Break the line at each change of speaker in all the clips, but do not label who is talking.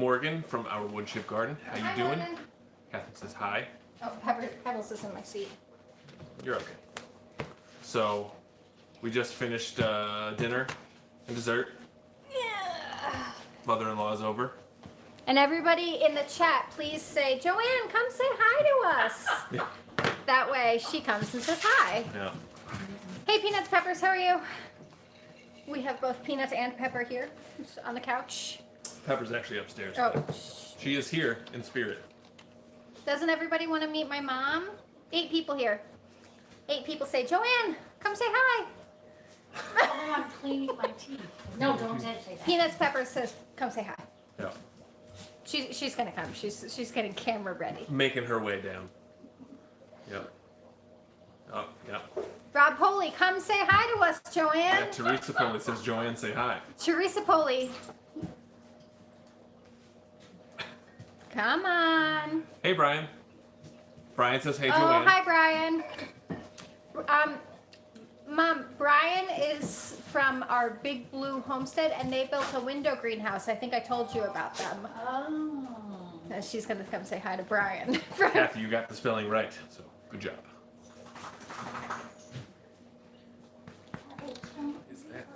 Morgan from our woodchip garden. How you doing?
Morgan.
Catherine says hi.
Oh, Pebbles is in my seat.
You're okay. So, we just finished dinner and dessert.
Yeah.
Mother-in-law's over.
And everybody in the chat, please say, Joanne, come say hi to us.
Yeah.
That way she comes and says hi.
Yeah.
Hey, Peanuts, Peppers, how are you? We have both Peanuts and Pepper here on the couch.
Pepper's actually upstairs.
Oh.
She is here in spirit.
Doesn't everybody want to meet my mom? 8 people here. 8 people say, Joanne, come say hi.
Oh, I'm cleaning my teeth. No, don't say that.
Peanuts, Peppers says, come say hi.
Yeah.
She's gonna come. She's getting camera ready.
Making her way down. Yep. Oh, yeah.
Rob Poley, come say hi to us, Joanne.
Yeah, Teresa Poli says, Joanne, say hi.
Teresa Poley. Come on.
Hey, Brian. Brian says, hey,
Oh,
Joanne.
hi, Brian. Mom, Brian is from our Big Blue homestead, and they built a window greenhouse. I think I told you about them.
Oh.
And she's going to come say hi to Brian.
Kathy, you got the spelling right, so good job. Is that?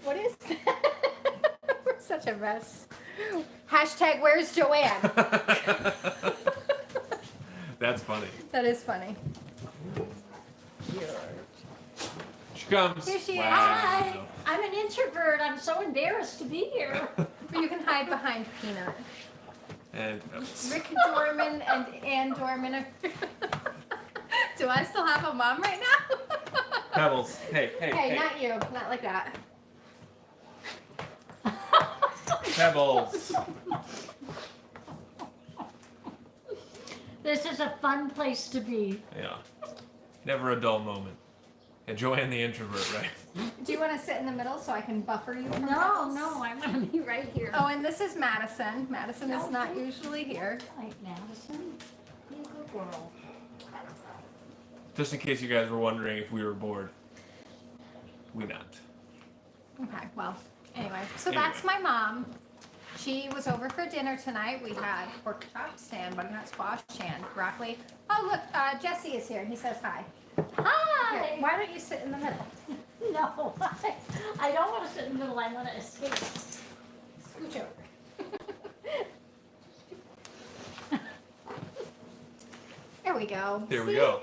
What is that? We're such a mess. Hashtag where's Joanne?
That's funny.
That is funny.
She comes.
Here she is.
Hi. I'm an introvert. I'm so embarrassed to be here.
But you can hide behind Peanut.
And
Rick Dorman and Ann Dorman are... Do I still have a mom right now?
Pebbles. Hey, hey,
Hey,
hey.
not you. Not like that.
Pebbles.
This is a fun place to be.
Yeah. Never a dull moment. And Joanne the introvert, right?
Do you want to sit in the middle so I can buffer you? From
No,
Pebbles?
no, I want to be right here.
Oh, and this is Madison. Madison is not usually here.
Right, Madison. Be a good girl.
Just in case you guys were wondering if we were bored. We not.
Okay, well, anyway. So
Anyway.
that's my mom. She was over for dinner tonight. We had pork chops and butternut squash and broccoli. Oh, look, Jesse is here. He says hi. Here,
Hi.
why don't you sit in the middle?
No, I don't want to sit in the middle. I want to escape.
Scooch over. There we go.
There we
See?
go.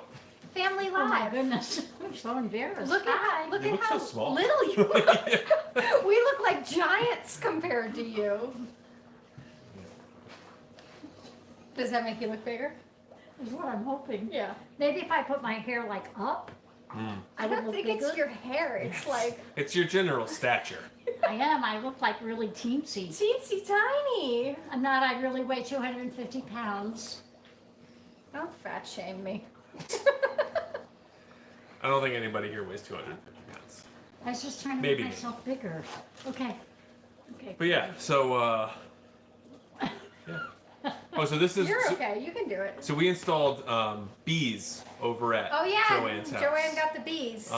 Family
Oh my
live.
goodness, I'm so embarrassed.
Look
Hi.
at look
You
at
look
how
so small.
little you look. We look like giants compared to you. Does that make you look bigger?
Is what I'm hoping.
Yeah.
Maybe if I put my hair like up,
Mm.
I
would
don't
look
think
bigger.
it's your hair. It's like
It's your general stature.
I am. I look like really teensy.
teensy tiny.
I'm not. I really weigh 250 pounds.
Don't fat shame me.
I don't think anybody here weighs 250 pounds.
I was just trying to
Maybe.
make myself bigger. Okay. Okay.
But yeah, so, yeah. Oh, so this is...
You're
so-
okay. You can do it.
So we installed bees over at
Oh yeah,
Joanne's house.
Joanne got the bees.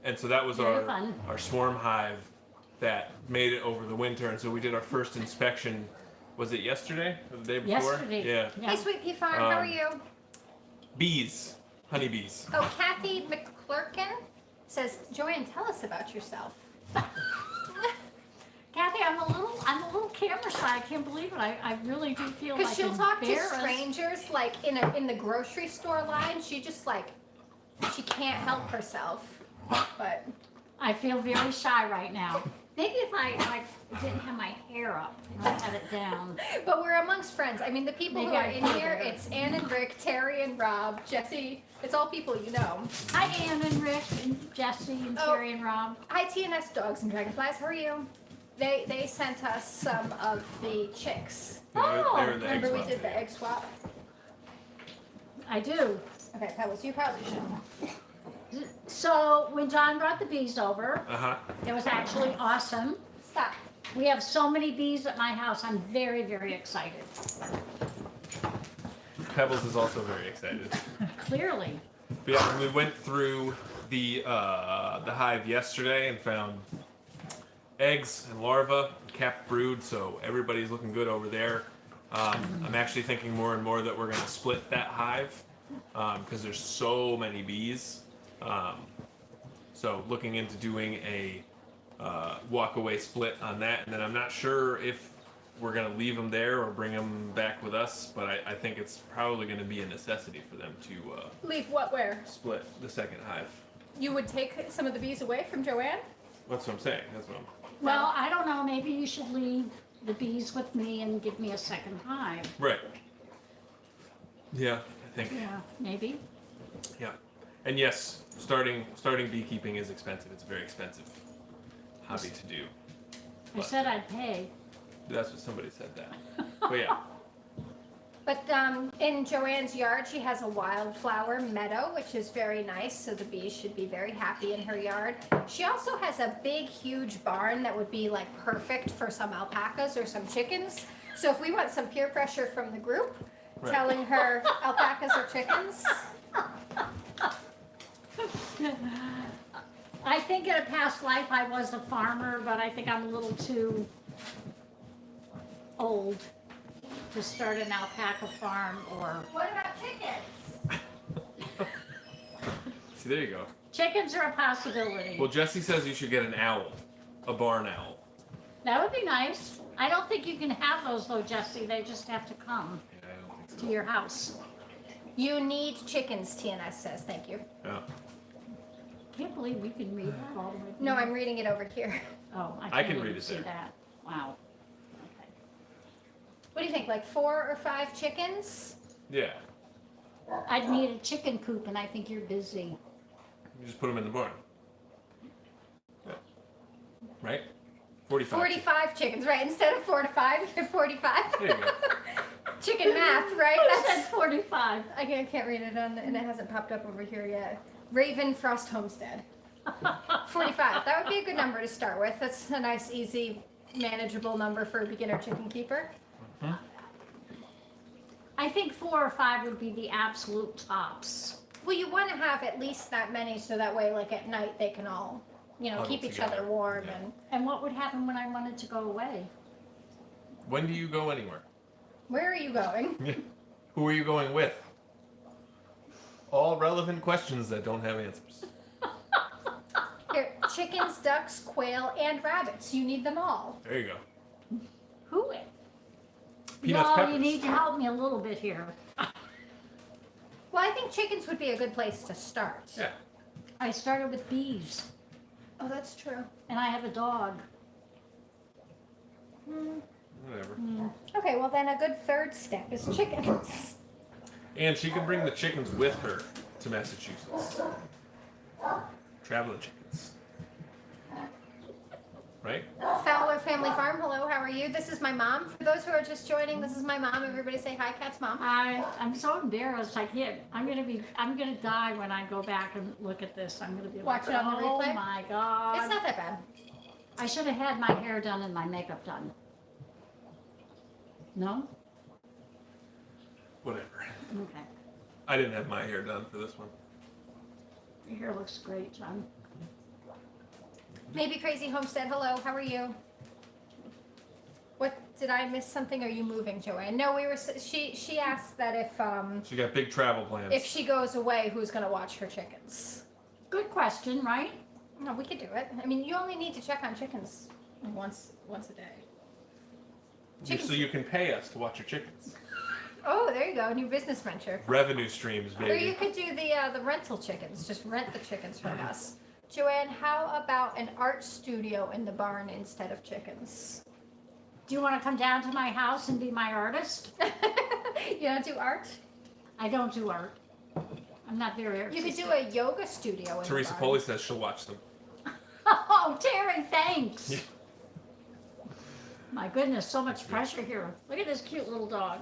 And so that was
Very fun.
our swarm hive that made it over the winter. And so we did our first inspection. Was it yesterday or the day before?
Yesterday.
Yeah.
Hey, Sweet Pea Farm, how are you?
Bees, honeybees.
Oh, Kathy McClurkin says, Joanne, tell us about yourself.
Kathy, I'm a little camera shy. I can't believe it. I really do feel like
Because she'll talk to
embarrassed.
strangers like in the grocery store line. She just like she can't help herself. But
I feel very shy right now. Maybe if I didn't have my hair up and I had it down.
we're amongst friends. I mean, the people who
Maybe
are
I
in
feel
here,
better.
it's Ann and Rick, Terry and Rob, Jesse. It's all people you know.
Hi, Ann and Rick and Jesse and
Oh.
Terry and Rob.
Hi, TNS Dogs and Dragonflies. How are you? They sent us some of the chicks.
They're in the egg
Remember we
swap.
did the egg swap?
I do.
Okay, Pebbles, you probably should.
So when John brought the bees over,
Uh-huh.
it was actually awesome.
Stop.
We have so many bees at my house. I'm very, very excited.
Pebbles is also very excited.
Clearly.
But yeah, we went through the hive yesterday and found eggs and larvae, capped brood, so everybody's looking good over there. I'm actually thinking more and more that we're going to split that hive because there's so many bees. So looking into doing a walk-away split on that, and then I'm not sure if we're going to leave them there or bring them back with us, but I think it's probably going to be a necessity for them to
Leave what where?
split the second hive.
You would take some of the bees away from Joanne?
That's what I'm saying. That's what I'm.
Well, I don't know, maybe you should leave the bees with me and give me a second hive.
Right. Yeah, I think.
Yeah, maybe.
Yeah, and yes, starting beekeeping is expensive. It's a very expensive hobby to do.
I
But
said I'd pay.
that's what somebody said that. But yeah,
But in Joanne's yard, she has a wildflower meadow, which is very nice, so the bees should be very happy in her yard. She also has a big, huge barn that would be like perfect for some alpacas or some chickens. So if we want some peer pressure from the group,
Right.
telling her alpacas or chickens,
I think in a past life I was a farmer, but I think I'm a little too old to start an alpaca farm or
what about chickens?
see, there you go.
chickens are a possibility.
Well, Jesse says you should get an owl, a barn owl.
That would be nice. I don't think you can have those though, Jesse. They just have to come
Yeah, I don't think
to
so.
your house.
You need chickens, TNS says. Thank you.
Yeah.
Can't believe we can read that all the way.
No,
through.
I'm reading it over here.
Oh,
I
can't
can
even
read it
see
there.
that. Wow. Okay.
What do you think, like 4 or 5 chickens?
Yeah.
I'd need a chicken coop, and I think you're busy.
You just put them in the barn. Yeah. Right? 45.
45 chickens, right? Instead of 4 to 5, you're 45.
There you go.
Chicken math, right?
I said
That's
45.
I can't read it on, and it hasn't popped up over here yet. Raven Frost Homestead. 45. That would be a good number to start with. That's a nice, easy, manageable number for a beginner chicken keeper.
I think 4 or 5 would be the absolute tops.
Well, you want to have at least that many, so that way, like at night, they can all,
Huddle
keep each
together.
other warm.
Yeah.
And what would happen when I wanted to go away?
When do you go anywhere?
Where are you going?
Who are you going with? All relevant questions that don't have answers.
Here, chickens, ducks, quail, and rabbits. You need them all.
There you go.
Who?
Peanuts,
no,
peppers.
you need to help me a little bit here.
Well, I think chickens would be a good place to start.
Yeah.
I started with bees,
Oh, that's true.
and I have a dog.
Whatever.
Okay, well then a good third step is chickens.
And she can bring the chickens with her to Massachusetts. Traveling chickens. Right?
Fowler Family Farm, hello, how are you? This is my mom. For those who are just joining, this is my mom. Everybody say hi, Kat's mom.
I'm so embarrassed. I can't. I'm gonna die when I go back and look at this. I'm gonna be
Watch
like,
it on the
oh
replay?
my god.
It's not that bad.
I should have had my hair done and my makeup done. No?
Whatever.
Okay.
I didn't have my hair done for this one.
Your hair looks great, John.
Maybe Crazy Homestead, hello, how are you? What, did I miss something? Are you moving, Joanne? No, she asked that
She got big travel plans.
if she goes away, who's gonna watch her chickens?
Good question, right?
No, we could do it. I mean, you only need to check on chickens once a day. chickens-
So you can pay us to watch your chickens.
Oh, there you go, new business venture.
Revenue streams,
Or you
baby.
could do the rental chickens. Just rent the chickens from us. Joanne, how about an art studio in the barn instead of chickens?
Do you want to come down to my house and be my artist?
You don't do art?
I don't do art. I'm not very
You
artistic.
could do a yoga studio in
Teresa
the barn.
Polly says she'll watch them.
Oh, Terry, thanks.
Yeah.
My goodness, so much pressure here. Look at this cute little dog.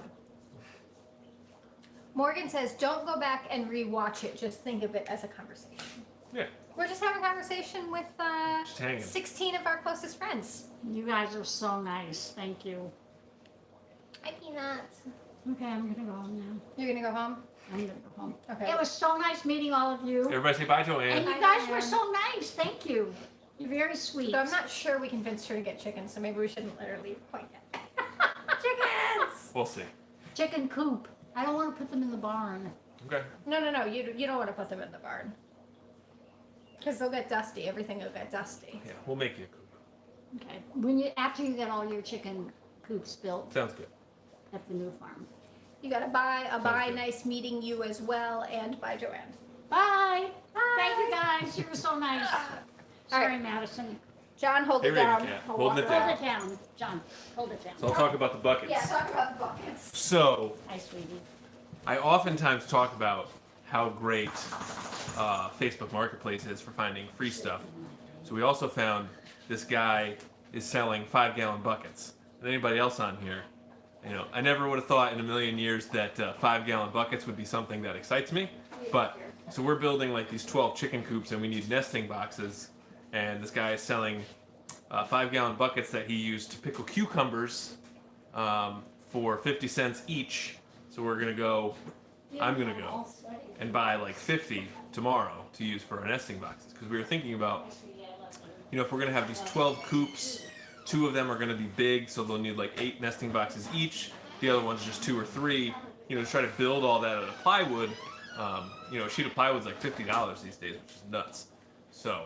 Morgan says, don't go back and rewatch it. Just think of it as a conversation.
Yeah.
We're just having a conversation with
Just hanging.
16 of our closest friends.
You guys are so nice. Thank you.
Hi, Peanut.
Okay, I'm gonna go home now.
You're going to go home?
I'm gonna go home.
Okay.
It was so nice meeting all of you.
Everybody say bye,
And
Joanne.
you guys were so nice. Thank you. You're very sweet.
Though I'm not sure we convinced her to get chickens, so maybe we shouldn't let her leave quite yet. Chickens!
We'll see.
Chicken coop. I don't want to put them in the barn.
Okay.
No. You don't want to put them in the barn. Because they'll get dusty. Everything will get dusty.
Yeah, we'll make you a coop.
Okay. After you get all your chicken coops built
Sounds good.
at the new farm.
You gotta buy
good.
nice meeting you as well, and bye, Joanne.
Bye.
Bye.
Thank you guys. You were so nice.
All
Sorry,
right.
Madison.
John, hold
Hey,
it down.
Raven Cat,
I'll
holding
walk
it
around.
Hold it down. John, hold it down.
So I'll talk about the buckets.
Yeah, talk about the buckets.
So
Hi, sweetie.
I oftentimes talk about how great Facebook Marketplace is for finding free stuff. So we also found this guy is selling 5-gallon buckets. And anybody else on here, I never would have thought in a million years that 5-gallon buckets would be something that excites me. But so we're building like these 12 chicken coops, and we need nesting boxes. And this guy is selling 5-gallon buckets that he used to pickle cucumbers for 50 cents each. So we're gonna go. I'm gonna go and buy like 50 tomorrow to use for our nesting boxes, because we were thinking about, if we're gonna have these 12 coops, 2 of them are gonna be big, so they'll need like 8 nesting boxes each. The other one's just 2 or 3. To try to build all that out of plywood. A sheet of plywood's like $50 these days, which is nuts. So,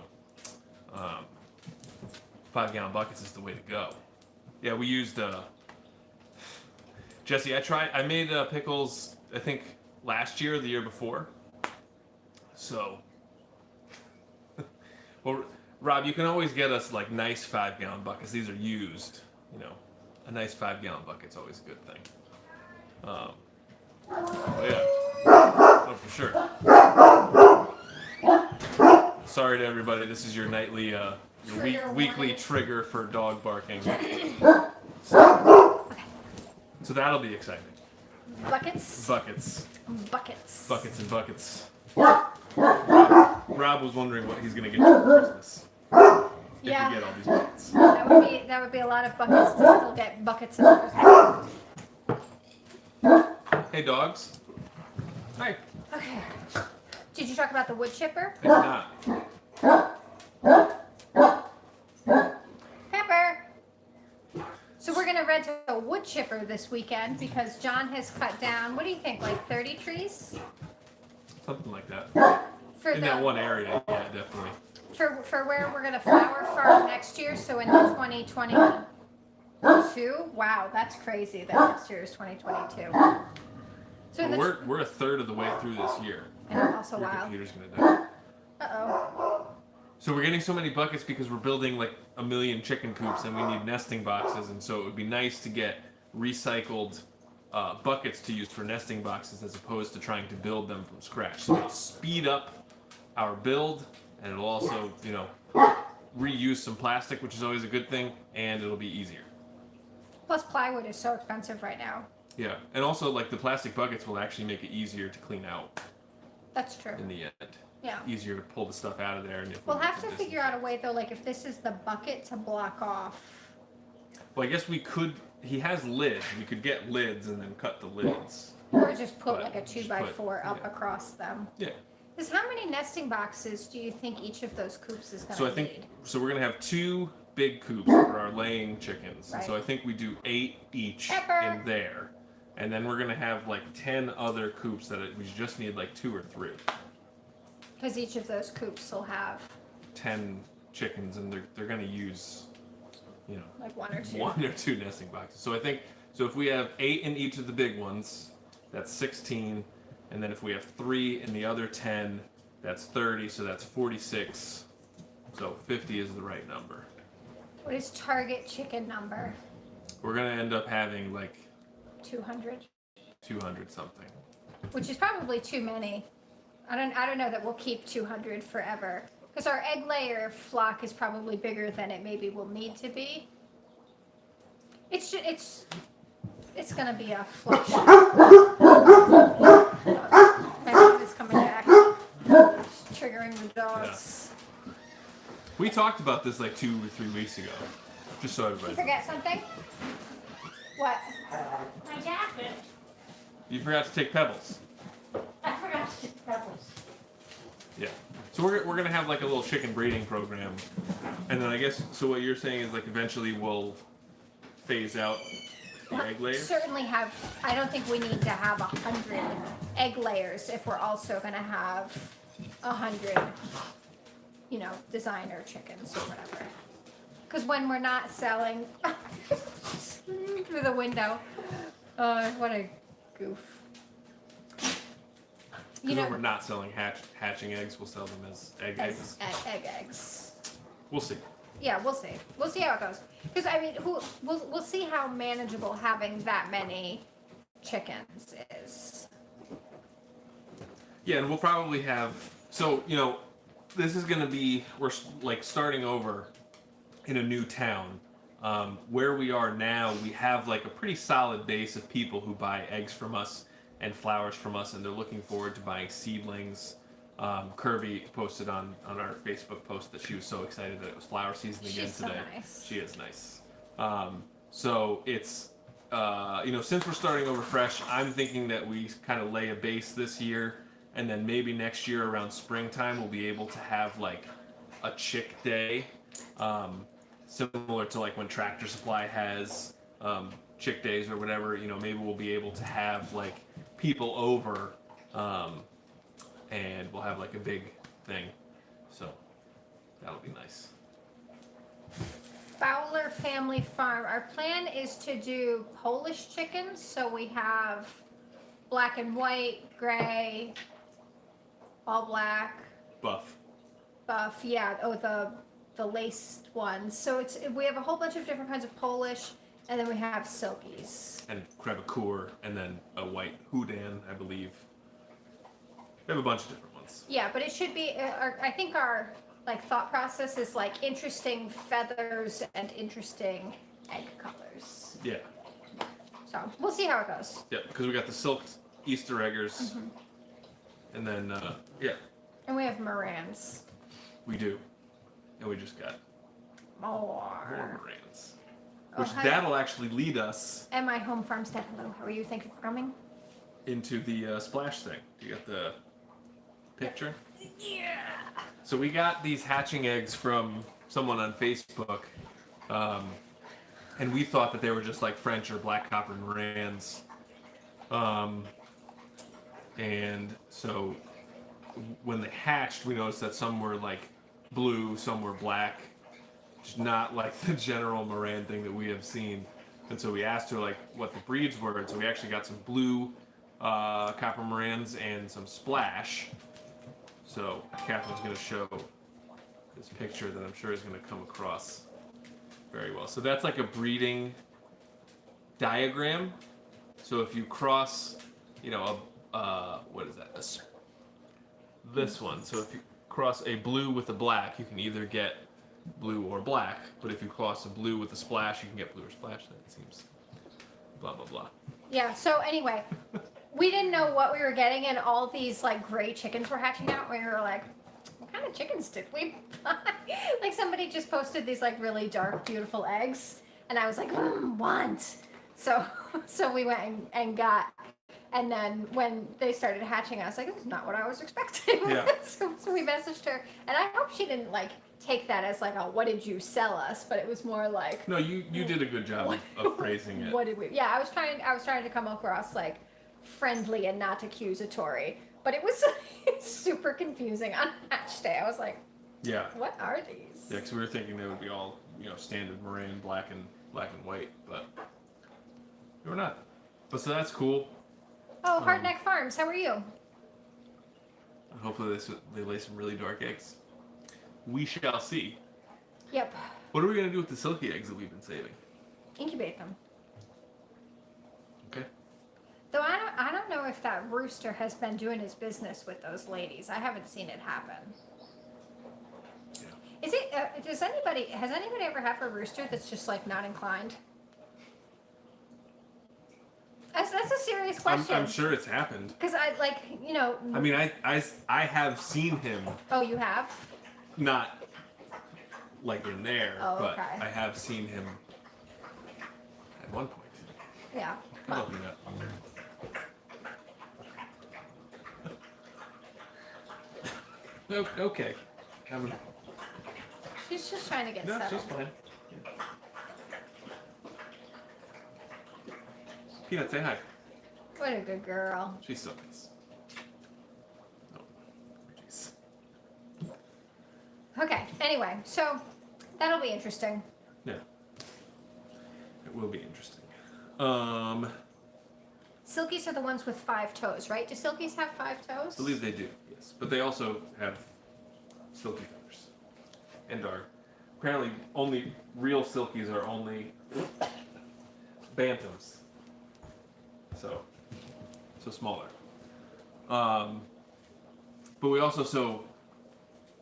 5-gallon buckets is the way to go. Yeah, we used Jesse. I made pickles, I think last year or the year before. So, well, Rob, you can always get us like nice 5-gallon buckets. These are used. A nice 5-gallon bucket's always a good thing. Yeah. Oh, for sure. Sorry to everybody. This is your nightly, your weekly trigger for dog barking. So that'll be exciting.
Buckets.
Buckets.
Buckets.
Buckets and buckets. Rob was wondering what he's gonna get for Christmas. If
Yeah.
we get all these buckets.
That would be a lot of buckets to still get buckets in Christmas.
Hey, dogs. Hi.
Okay. Did you talk about the wood chipper?
It's not.
Pepper. So we're gonna rent a wood chipper this weekend because John has cut down. What do you think? Like 30 trees
Something like that.
for
In that one area, yeah, definitely.
for where we're gonna flower farm next year. So in 2022. Wow, that's crazy. That next year is 2022. So in
Well, we're a third of the way through this year.
and also
Your
wild.
computer's gonna die.
Uh-oh.
So we're getting so many buckets because we're building like 1 million chicken coops, and we need nesting boxes, and so it would be nice to get recycled buckets to use for nesting boxes as opposed to trying to build them from scratch. So it'll speed up our build, and it'll also, reuse some plastic, which is always a good thing, and it'll be easier.
Plus plywood is so expensive right now.
Yeah, and also like the plastic buckets will actually make it easier to clean out
That's true.
in the end.
Yeah.
Easier to pull the stuff out of there. And
We'll have to figure out a way though, like if this is the bucket to block off.
Well, I guess we could. He has lids. We could get lids and then cut the lids.
Or just put
But
like a
just
2x4 up
yeah.
across them.
Yeah.
Because how many nesting boxes do you think each of those coops is going to
So I
need?
think we're gonna have 2 big coops for our laying chickens. And so
Right.
I think we do 8 each
Pepper.
in there, and then we're gonna have like 10 other coops that we just need like 2 or 3.
Because each of those coops will have
10 chickens, and they're gonna use,
like 1 or 2.
1 or 2 nesting boxes. So I think if we have 8 in each of the big ones, that's 16, and then if we have 3 in the other 10, that's 30. So that's 46. So 50 is the right number.
What is target chicken number?
We're gonna end up having like
200.
200 something.
Which is probably too many. I don't know that we'll keep 200 forever. Because our egg layer flock is probably bigger than it maybe will need to be. It's gonna be a flush. My mom is coming back. It's triggering the dogs.
We talked about this like 2 or 3 weeks ago, just so
You
everybody.
forget something? What?
My jacket.
You forgot to take pebbles.
I forgot to get pebbles.
Yeah. So we're gonna have like a little chicken breeding program, and then I guess so. What you're saying is like eventually we'll phase out the egg layers.
Certainly have. I don't think we need to have 100 egg layers if we're also going to have 100, designer chickens or whatever. Because when we're not selling through the window, what a goof.
When we're not selling hatching eggs, we'll sell them as eggs.
Egg eggs.
We'll see.
Yeah, we'll see. We'll see how it goes. Because I mean, we'll see how manageable having that many chickens is.
Yeah, and we'll probably have. So this is gonna be we're like starting over in a new town. Where we are now, we have like a pretty solid base of people who buy eggs from us and flowers from us, and they're looking forward to buying seedlings. Kirby posted on our Facebook post that she was so excited that it was flower season again
She's so
today.
nice.
She is nice. So it's since we're starting over fresh, I'm thinking that we kind of lay a base this year, and then maybe next year around springtime we'll be able to have like a chick day, similar to like when Tractor Supply has chick days or whatever. Maybe we'll be able to have like people over. And we'll have like a big thing, so that'll be nice.
Fowler Family Farm. Our plan is to do Polish chickens, so we have black and white, gray, all black,
Buff.
yeah. Oh, the laced ones. So we have a whole bunch of different kinds of Polish, and then we have silkies.
And crevecoeur, and then a white houdan, I believe. We have a bunch of different ones.
Yeah, but it should be. I think our thought process is like interesting feathers and interesting egg colors.
Yeah.
So we'll see how it goes.
Yeah, because we got the silk Easter eggers, and then
And we have Morans.
we do, and we just got more
More.
Morans,
Oh,
which
hi.
that'll actually lead us
And my home farmstead. Hello. How are you? Thank you for coming.
into the splash thing. You got the picture?
Yeah.
So we got these hatching eggs from someone on Facebook, and we thought that they were just like French or black copper Morans. And so when they hatched, we noticed that some were like blue, some were black, just not like the general Moran thing that we have seen. And so we asked her like what the breeds were, and so we actually got some blue copper Morans and some splash. So Catherine's going to show this picture that I'm sure is going to come across very well. So that's like a breeding diagram. So if you cross, what is that? This one. So if you cross a blue with a black, you can either get blue or black. But if you cross a blue with a splash, you can get blue or splash. That seems blah, blah, blah.
Yeah. So anyway, we didn't know what we were getting, and all these like gray chickens were hatching out. We were like, what kind of chickens did we buy? Like somebody just posted these like really dark, beautiful eggs, and I was like, want. So we went and got. And then when they started hatching, I was like, this is not what I was expecting.
Yeah.
so we messaged her, and I hope she didn't like take that as like, what did you sell us? But it was more like,
No, you did a good job of phrasing it.
what did we? Yeah, I was trying to come across like friendly and not accusatory, but it was super confusing on hatch day. I was like,
Yeah.
what are these?
Yeah, because we were thinking they would be all, standard Moran, black and white, but they were not. But so that's cool.
Oh, Hardneck Farms, how are you?
Hopefully they lay some really dark eggs. We shall see.
Yep.
What are we gonna do with the silky eggs that we've been saving?
Incubate them.
Okay.
Though I don't know if that rooster has been doing his business with those ladies. I haven't seen it happen.
Yeah.
Is it? Has anybody ever had a rooster that's just like not inclined? That's a serious question.
I'm sure it's happened.
Because I like,
I mean, I have seen him,
Oh, you have?
not like in there,
Oh,
but
okay.
I have seen him at one point.
Yeah.
I'm looking up. Okay.
She's just trying to get
No,
settled.
she's fine. Peanut, say hi.
What a good girl.
She's so nice. Oh, jeez.
Okay, anyway, so that'll be interesting.
Yeah. It will be interesting.
Silkies are the ones with 5 toes, right? Do silkies have 5 toes?
I believe they do, yes. But they also have silky feathers. And are apparently only real silkies are only bantams. So smaller. But we also,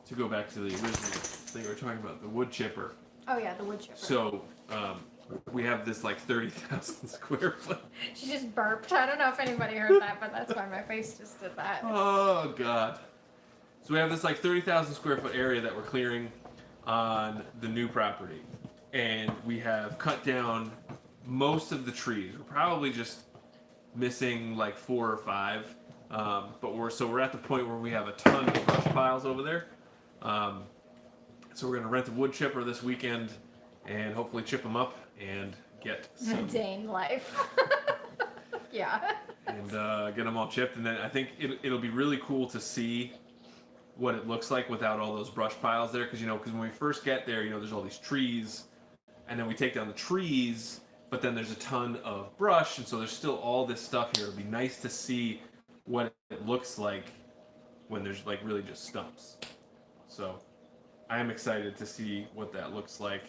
to go back to the original thing we were talking about, the wood chipper.
Oh yeah, the wood chipper.
So we have this like 30,000 square foot.
She just burped. I don't know if anybody heard that, but that's why my face just did that.
Oh God. So we have this like 30,000 square foot area that we're clearing on the new property. And we have cut down most of the trees. We're probably just missing like 4 or 5. But we're at the point where we have a ton of brush piles over there. So we're gonna rent a wood chipper this weekend and hopefully chip them up and get some
Mundane life. Yeah.
and get them all chipped. And then I think it'll be really cool to see what it looks like without all those brush piles there. Because when we first get there, there's all these trees, and then we take down the trees, but then there's a ton of brush, and so there's still all this stuff here. It'll be nice to see what it looks like when there's like really just stumps. So I'm excited to see what that looks like.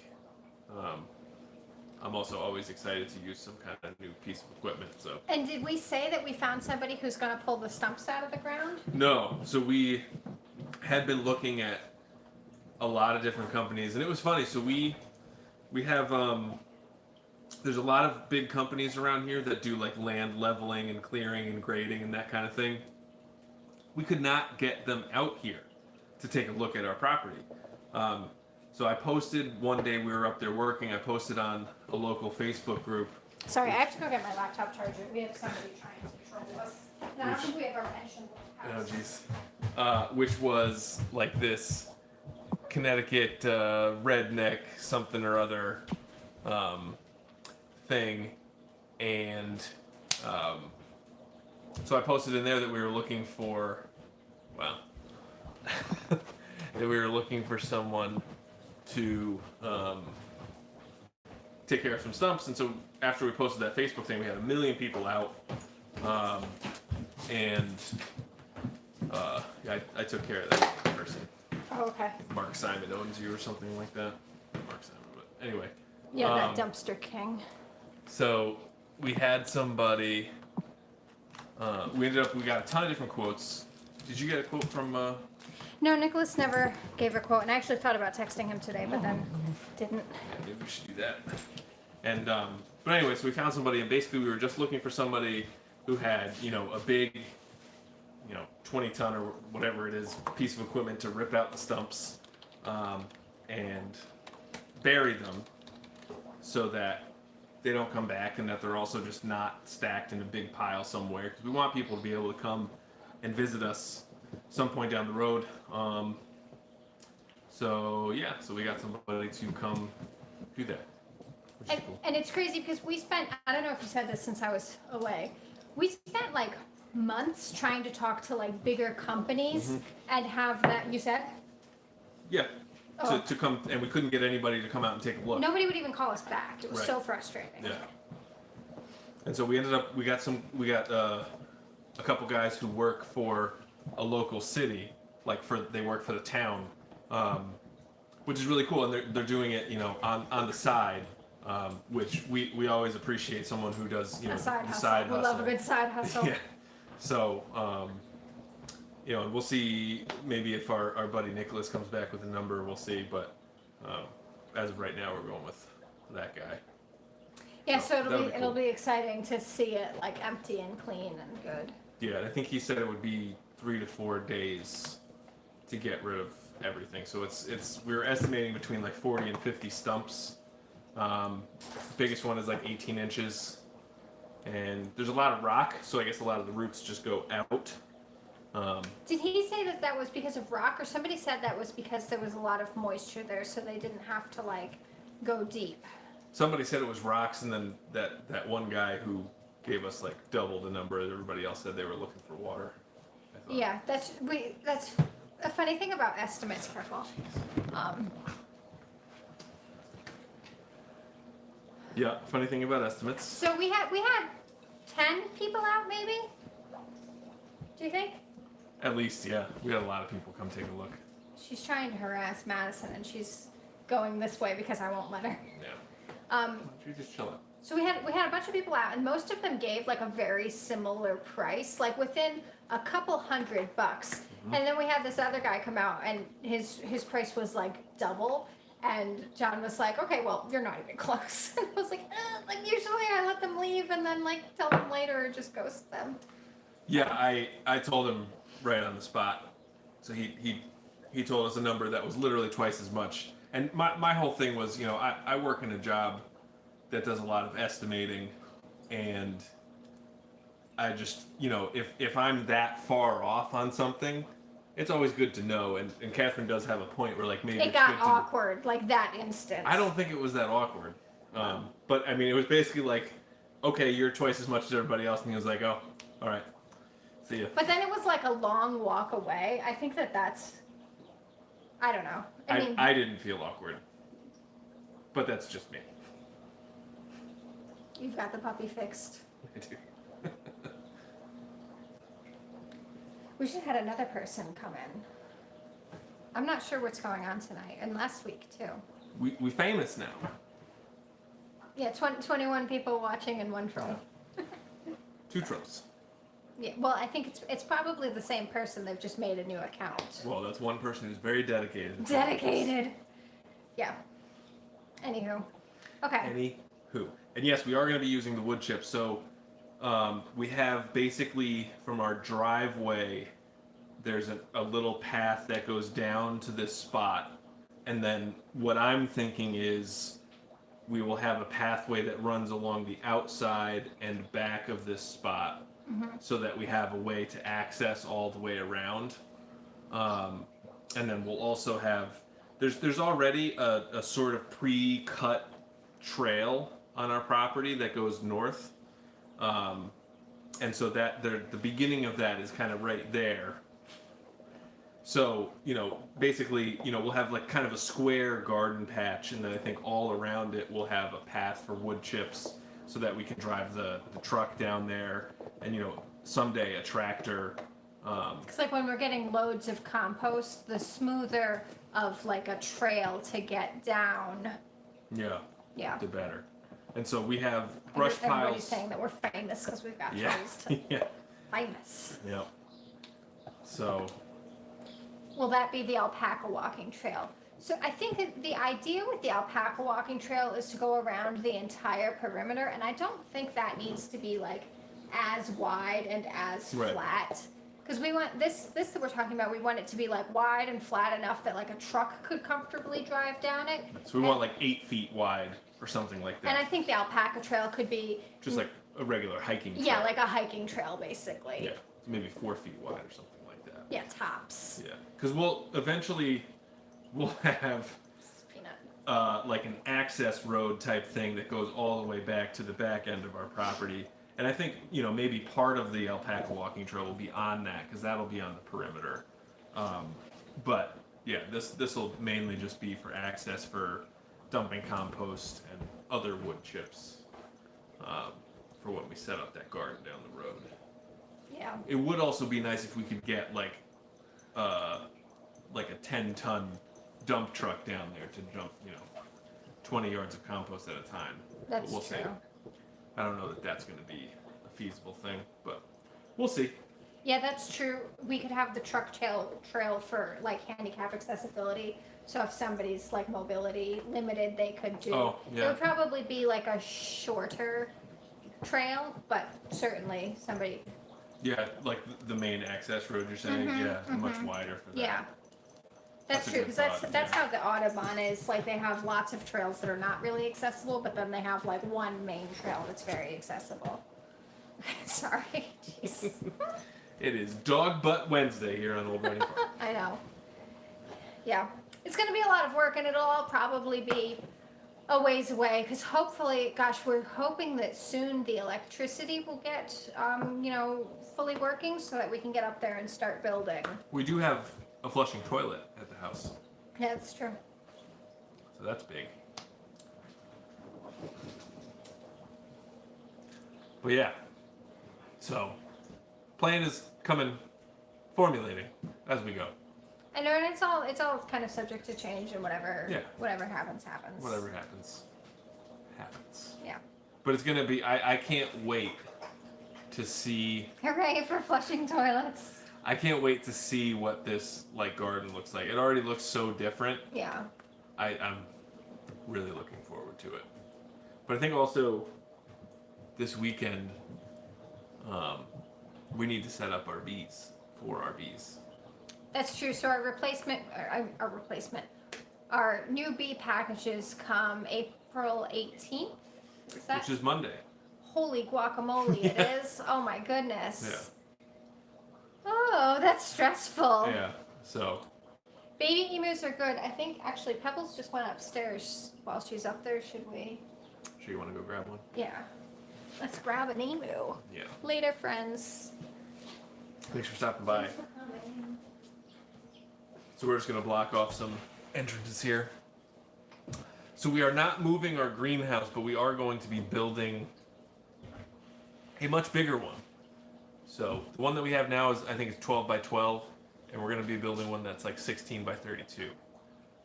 I'm also always excited to use some kind of new piece of equipment. So.
And did we say that we found somebody who's going to pull the stumps out of the ground?
No. So we had been looking at a lot of different companies, and it was funny. So we have there's a lot of big companies around here that do like land leveling and clearing and grading and that kind of thing. We could not get them out here to take a look at our property. So I posted one day we were up there working. I posted on a local Facebook group.
Sorry, I have to go get my laptop charger. We have somebody trying to troll us. No, I don't think we have our pension house.
Oh jeez. Which was like this Connecticut redneck something or other thing, and so I posted in there that we were looking for, well, that we were looking for someone to take care of some stumps. And so after we posted that Facebook thing, we had 1 million people out, and I took care of that person.
Oh, okay.
Mark Simon owns you or something like that. Mark Simon, but anyway.
Yeah, that dumpster king.
So we had somebody. We got a ton of different quotes. Did you get a quote from?
No, Nicholas never gave a quote, and I actually thought about texting him today, but then didn't.
Yeah, maybe we should do that. And but anyway, so we found somebody, and basically we were just looking for somebody who had a big 20-ton or whatever it is piece of equipment to rip out the stumps and bury them so that they don't come back, and that they're also just not stacked in a big pile somewhere, because we want people to be able to come and visit us some point down the road. So we got somebody to come do that, which is cool.
And it's crazy because we spent, I don't know if you said this since I was away, we spent like months trying to talk to like bigger companies and have that, you said?
Yeah.
Oh.
To come, and we couldn't get anybody to come out and take a look.
Nobody would even call us back. It was
Right.
so frustrating.
Yeah. And so we got a couple guys who work for a local city, they work for the town, which is really cool, and they're doing it, on the side, which we always appreciate someone who does,
A side
the
hustle.
side
We
hustle.
love a good side hustle.
Yeah. So, and we'll see maybe if our buddy Nicholas comes back with a number, we'll see. But as of right now, we're going with that guy.
Yeah, so
that'll be
it'll
cool.
be exciting to see it like empty and clean and good.
Yeah, and I think he said it would be 3 to 4 days to get rid of everything. So we were estimating between like 40 and 50 stumps. Biggest one is like 18 inches. And there's a lot of rock, so I guess a lot of the roots just go out.
Did he say that that was because of rock, or somebody said that was because there was a lot of moisture there, so they didn't have to like go deep?
Somebody said it was rocks, and then that one guy who gave us like double the number that everybody else said they were looking for water. I thought.
Yeah, that's a funny thing about estimates. Careful.
Yeah, funny thing about estimates.
So we had 10 people out, maybe. Do you think?
At least, yeah, we had a lot of people come take a look.
She's trying to harass Madison, and she's going this way because I won't let her.
Yeah.
Um,
Why don't you just chill out?
So we had a bunch of people out, and most of them gave like a very similar price, like within a couple $100. And then we had this other guy come out, and his price was like double. And John was like, "Okay, well, you're not even close." And I was like, "Like usually I let them leave and then like tell them later or just ghost them."
Yeah, I told him right on the spot. So he told us a number that was literally twice as much. And my whole thing was, you know, I work in a job that does a lot of estimating, and I just, you know, if I'm that far off on something, it's always good to know. And Catherine does have a point where like maybe
It
it's
got
good to,
awkward, like that instant.
I don't think it was that awkward. But I mean, it was basically like, okay, you're twice as much as everybody else, and he was like, oh, all right, see ya.
But then it was like a long walk away. I think that's, I don't know. I mean,
I didn't feel awkward, but that's just me.
you've got the puppy fixed.
I do.
We should have had another person come in. I'm not sure what's going on tonight, and last week too.
We famous now.
Yeah, 21 people watching and 1 troll.
2 trolls.
Yeah, well, I think it's probably the same person. They've just made a new account.
Well, that's one person who's very dedicated.
Dedicated. Yeah. Anywho. Okay.
Anywho. And yes, we are going to be using the wood chips. So we have basically from our driveway, there's a little path that goes down to this spot. And then what I'm thinking is we will have a pathway that runs along the outside and back of this spot, so that we have a way to access all the way around. And then we'll also have, there's already a sort of pre-cut trail on our property that goes north. And so that the beginning of that is kind of right there. So, you know, basically, you know, we'll have like kind of a square garden patch, and then I think all around it we'll have a path for wood chips so that we can drive the truck down there, and, you know, someday a tractor.
It's like when we're getting loads of compost, the smoother of like a trail to get down.
Yeah,
Yeah.
the better. And so we have brush
Everybody's
piles.
saying that we're famous because we've got
Yeah,
trails to
yeah,
famous.
yeah. So,
Will that be the alpaca walking trail? So I think that the idea with the alpaca walking trail is to go around the entire perimeter, and I don't think that needs to be like as wide and as
Right.
flat. Because we want this that we're talking about, we want it to be like wide and flat enough that like a truck could comfortably drive down it.
so we want like 8 feet wide or something like that.
And I think the alpaca trail could be
Just like a regular hiking trail.
yeah, like a hiking trail basically.
Yeah, maybe 4 feet wide or something like that.
Yeah, tops.
Yeah, because we'll have
Peanut.
like an access road type thing that goes all the way back to the back end of our property. And I think, you know, maybe part of the alpaca walking trail will be on that, because that'll be on the perimeter. But yeah, this will mainly just be for access for dumping compost and other wood chips for when we set up that garden down the road.
Yeah.
It would also be nice if we could get like a 10-ton dump truck down there to dump, you know, 20 yards of compost at a time.
That's
We'll
true.
see. I don't know that that's going to be a feasible thing, but we'll see.
Yeah, that's true. We could have the truck trail for like handicap accessibility. So if somebody's like mobility limited, they could do.
Oh, yeah.
It would probably be like a shorter trail, but certainly somebody.
Yeah, like the main access road you're saying. Yeah, much wider for that.
Yeah. That's
That's a
true,
good
because
thought,
that's
yeah.
how the Audubon is. Like they have lots of trails that are not really accessible, but then they have like one main trail that's very accessible. Sorry. Jeez.
It is Dog Butt Wednesday here on Old Running Farm.
I know. Yeah. It's going to be a lot of work, and it'll all probably be a ways away, because hopefully, gosh, we're hoping that soon the electricity will get, fully working so that we can get up there and start building.
We do have a flushing toilet at the house,
Yeah, that's true.
so that's big. But yeah, so plan is formulating as we go.
I know, and it's all kind of subject to change, and whatever happens.
Whatever happens, happens.
Yeah.
But it's gonna be. I can't wait to see.
Hooray for flushing toilets.
I can't wait to see what this garden looks like. It already looks so different.
Yeah.
I'm really looking forward to it. But I think also this weekend we need to set up our bees for our bees.
That's true. So our new bee packages come April 18th. Is that?
Which is Monday.
Holy guacamole, it
Yeah.
is. Oh my goodness.
Yeah.
Oh, that's stressful.
Yeah. So.
Baby emus are good. I think actually Pebbles just went upstairs while she's up there. Should we?
Sure, you want to go grab one?
Yeah. Let's grab an emu.
Yeah.
Later, friends.
Thanks for stopping by. So we're just going to block off some entrances here. So we are not moving our greenhouse, but we are going to be building a much bigger one. So the one that we have now is, I think, it's 12 by 12, and we're going to be building one that's like 16 by 32.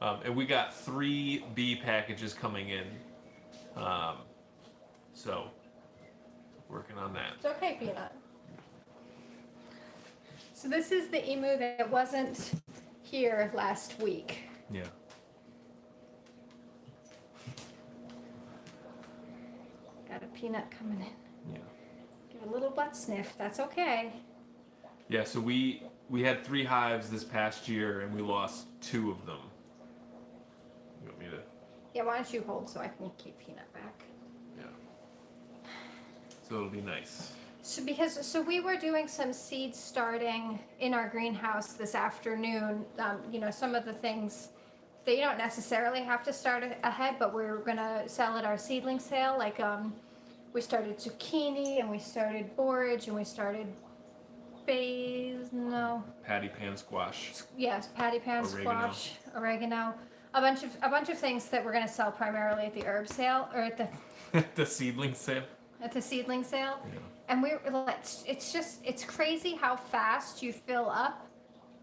And we got 3 bee packages coming in. So working on that.
It's okay, Peanut. So this is the emu that wasn't here last week.
Yeah.
Got a Peanut coming in.
Yeah.
Give a little butt sniff. That's okay.
Yeah, so we had 3 hives this past year, and we lost 2 of them. You want me to?
Yeah, why don't you hold so I can keep Peanut back?
Yeah. So it'll be nice.
So we were doing some seed starting in our greenhouse this afternoon. Some of the things that you don't necessarily have to start ahead, but we're gonna sell at our seedling sale. Like we started zucchini, and we started borage, and we started
Patty pan squash.
Yes, patty pan
Oregano.
squash, oregano, a bunch of things that we're gonna sell primarily at the herb sale or at
The seedling sale.
the seedling sale.
Yeah.
And we're like, it's crazy how fast you fill up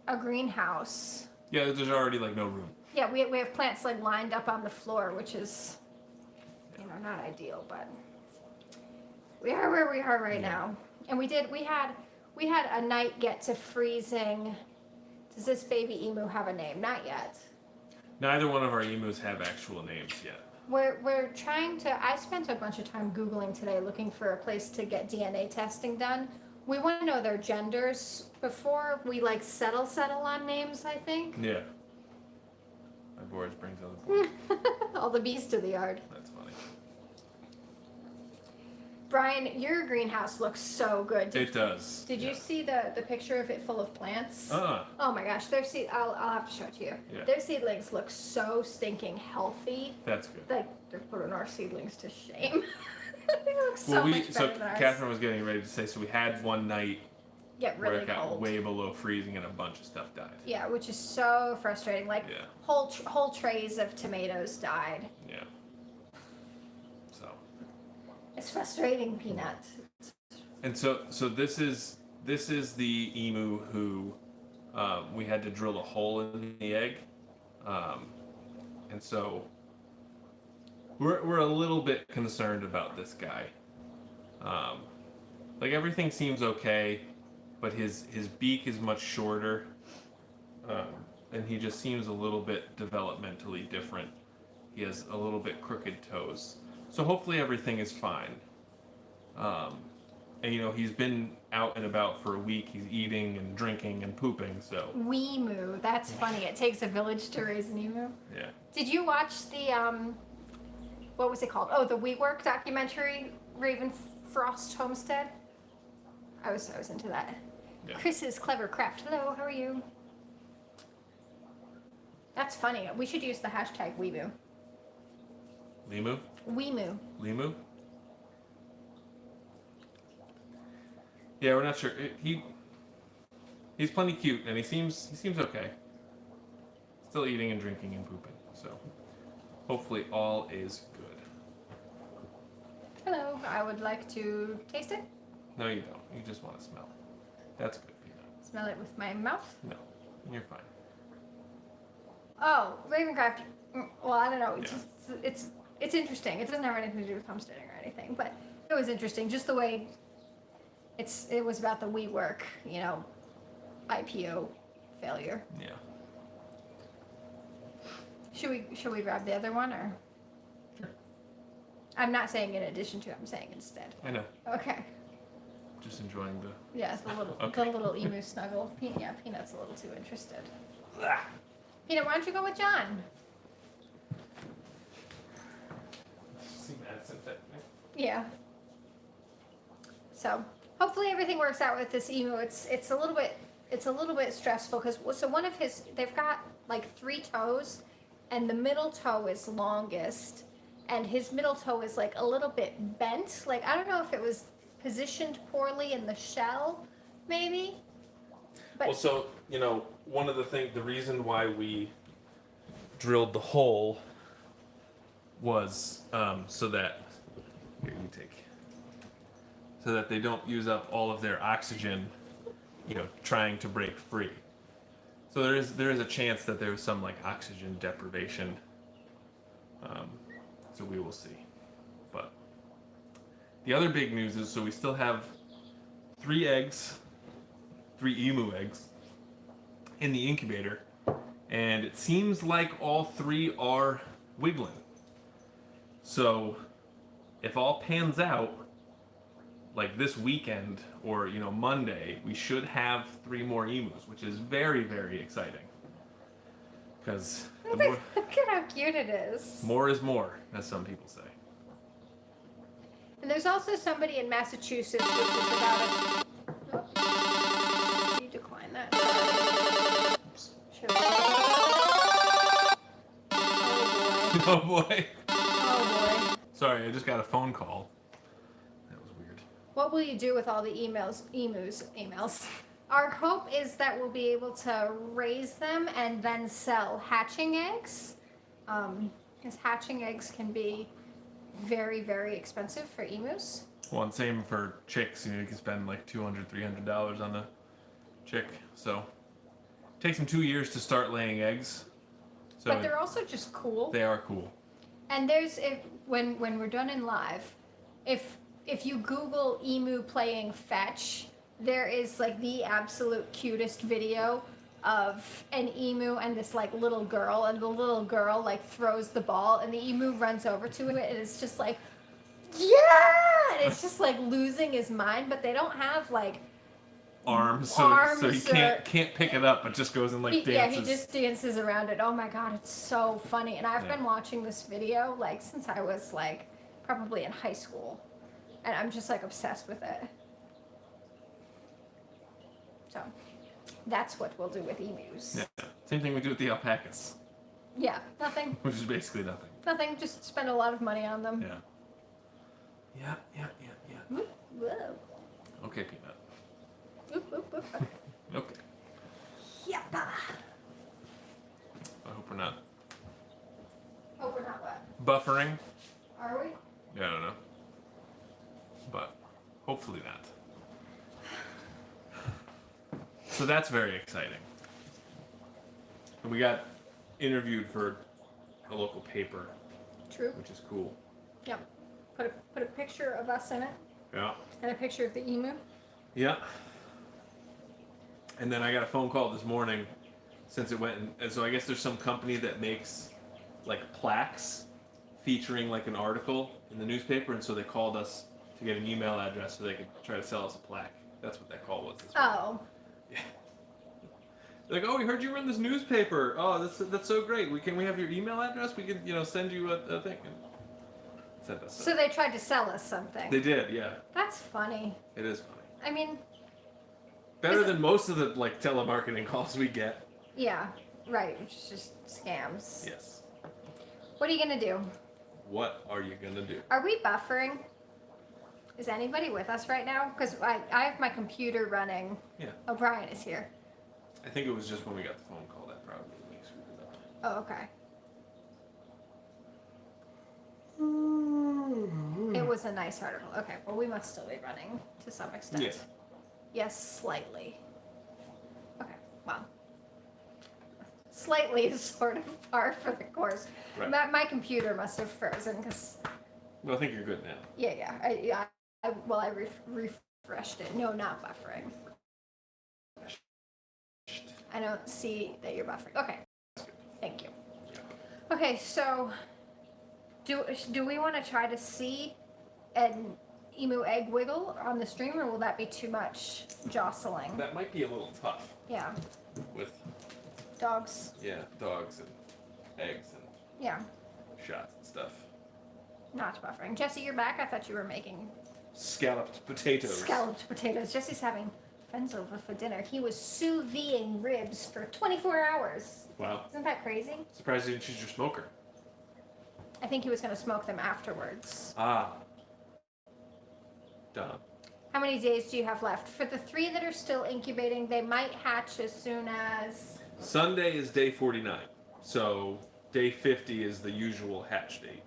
a greenhouse.
Yeah, there's already no room.
Yeah, we have plants lined up on the floor, which is, not ideal, but we are where we are right now. And we had a night get to freezing. Does this baby emu have a name? Not yet.
Neither one of our emus have actual names yet.
We're trying to. I spent a bunch of time Googling today looking for a place to get DNA testing done. We want to know their genders before we settle on names, I think.
Yeah. My borage brings other borage.
All the bees to the yard.
That's funny.
Brian, your greenhouse looks so good.
It does.
Did you see the picture of it full of plants? Oh my gosh, I'll have to show it to you.
Yeah.
Their seedlings look so stinking healthy.
That's good.
They're putting our seedlings to shame. They look so much better than ours.
Catherine was getting ready to say, so we had one night
Get
where
really
it got
cold.
way below freezing and a bunch of stuff died.
Yeah, which is so frustrating.
Yeah.
Whole trays of tomatoes died.
Yeah. So.
It's frustrating, Peanut.
And so this is the emu who we had to drill a hole in the egg, and so we're a little bit concerned about this guy. Everything seems okay, but his beak is much shorter, and he just seems a little bit developmentally different. He has a little bit crooked toes. So hopefully everything is fine. And he's been out and about for a week. He's eating and drinking and pooping, so.
Weemu, that's funny. It takes a village to raise an emu.
Yeah.
Did you watch the, what was it called? Oh, the WeWork documentary, Raven Frost Homestead? I was into that.
Yeah.
Chris's Clever Craft. Hello, how are you? That's funny. We should use the hashtag Weemoo.
Limu?
Weemoo.
Limu? Yeah, we're not sure. He's plenty cute, and he seems okay. Still eating and drinking and pooping, so hopefully all is good.
Hello, I would like to taste it.
No, you don't. You just want to smell. That's good, Peanut.
Smell it with my mouth.
No, you're fine.
Oh, Ravencraft. Well, I don't know.
Yeah.
It's interesting. It doesn't have anything to do with homesteading or anything, but it was interesting. Just the way it was about the WeWork, IPO failure.
Yeah.
Should we grab the other one or?
Sure.
I'm not saying in addition to. I'm saying instead.
I know.
Okay.
Just enjoying the.
Yeah, the
Okay.
little emu snuggle. Peanut's a little too interested.
Ah.
Peanut, why don't you go with John? Yeah. So hopefully everything works out with this emu. It's a little bit stressful because one of they've got like 3 toes, and the middle toe is longest, and his middle toe is like a little bit bent. Like I don't know if it was positioned poorly in the shell, maybe. But
Well, so one of the reason why we drilled the hole was so that so that they don't use up all of their oxygen, trying to break free. So there is a chance that there's some like oxygen deprivation. So we will see. But the other big news is we still have 3 emu eggs in the incubator, and it seems like all 3 are wiggling. So if all pans out, like this weekend or Monday, we should have 3 more emus, which is very, very exciting. Because
look at how cute it is.
more is more, as some people say.
And there's also somebody in Massachusetts, which is about you decline that.
Oops.
Sure.
Oh boy.
Oh boy.
Sorry, I just got a phone call. That was weird.
What will you do with all the emails? Our hope is that we'll be able to raise them and then sell hatching eggs. Because hatching eggs can be very, very expensive for emus.
Well, and same for chicks. You can spend like $200, $300 on a chick. So it takes them 2 years to start laying eggs. So
But they're also just cool.
they are cool.
And when we're done in live, if you Google emu playing fetch, there is like the absolute cutest video of an emu and this like little girl, and the little girl like throws the ball and the emu runs over to it, and it's just like, yeah, and it's just like losing his mind. But they don't have like
Arms, so he can't pick it up, but just goes and like dances.
Yeah, he just dances around it. Oh my god, it's so funny. And I've
Yeah.
been watching this video like since I was like probably in high school, and I'm just like obsessed with it. So that's what we'll do with emus.
Yeah. Same thing we do with the alpacas,
Yeah, nothing.
which is basically nothing.
Nothing, just spend a lot of money on them.
Yeah. Yeah.
Whoop, whoa.
Okay, Peanut.
Whoop, whoop, whoop.
Okay.
Yappa.
I hope we're not
Oh, we're not what?
buffering.
Are we?
Yeah, I don't know. But hopefully not. So that's very exciting. And we got interviewed for a local paper,
True.
which is cool.
Yep. Put a picture of us in it,
Yeah.
and a picture of the emu.
Yeah. And then I got a phone call this morning since it went, and so I guess there's some company that makes like plaques featuring like an article in the newspaper, and so they called us to get an email address so they could try to sell us a plaque. That's what that call was this morning.
Oh.
Yeah. They're like, oh, we heard you were in this newspaper. Oh, that's so great. Can we have your email address? We could send you a thing. And send us.
So they tried to sell us something.
They did, yeah.
That's funny.
It is funny.
I mean,
Better than most of the like telemarketing calls we get.
Yeah, right. Which is just scams.
Yes.
What are you gonna do?
What are you gonna do?
Are we buffering? Is anybody with us right now? Because I have my computer running.
Yeah.
O'Brien is here.
I think it was just when we got the phone call that probably screwed it up.
Oh, okay. It was a nice article. Okay, well, we must still be running to some extent.
Yeah.
Yes, slightly. Okay, well. Slightly is sort of par for the course.
Right.
My computer must have frozen because,
Well, I think you're good now.
yeah. I refreshed it. No, not buffering. I don't see that you're buffering. Okay, thank you.
Yeah.
Okay, so do we want to try to see an emu egg wiggle on the stream, or will that be too much jostling?
That might be a little tough
Yeah,
with
dogs.
dogs and eggs and
Yeah,
shots and stuff.
not buffering. Jesse, you're back. I thought you were making
Scalloped potatoes.
scalloped potatoes. Jesse's having friends over for dinner. He was sous videing ribs for 24 hours.
Wow.
Isn't that crazy?
Surprised you didn't choose your smoker.
I think he was going to smoke them afterwards.
Ah. Dumb.
How many days do you have left? For the 3 that are still incubating, they might hatch as soon as...
Sunday is day 49. So day 50 is the usual hatch date.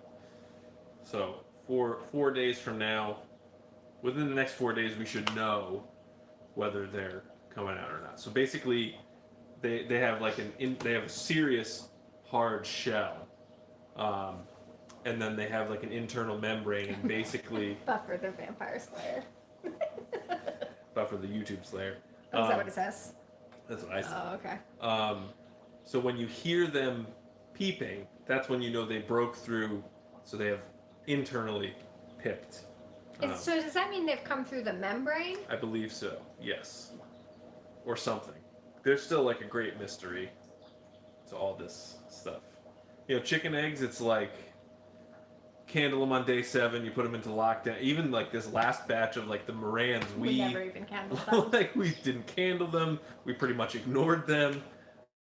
So 4 days from now, within the next 4 days, we should know whether they're coming out or not. So basically, they have like they have a serious hard shell, and then they have like an internal membrane, and basically
Buffer the vampire slayer.
buffer the YouTube Slayer.
Oh, is that what it says?
That's what I said.
Oh, okay.
So when you hear them peeping, that's when you know they broke through. So they have internally pipped.
So does that mean they've come through the membrane?
I believe so. Yes, or something. There's still like a great mystery to all this stuff. You know, chicken eggs. It's like candle them on day 7. You put them into lockdown. Even like this last batch of like the Morans,
We never even candled them.
like we didn't candle them. We pretty much ignored them.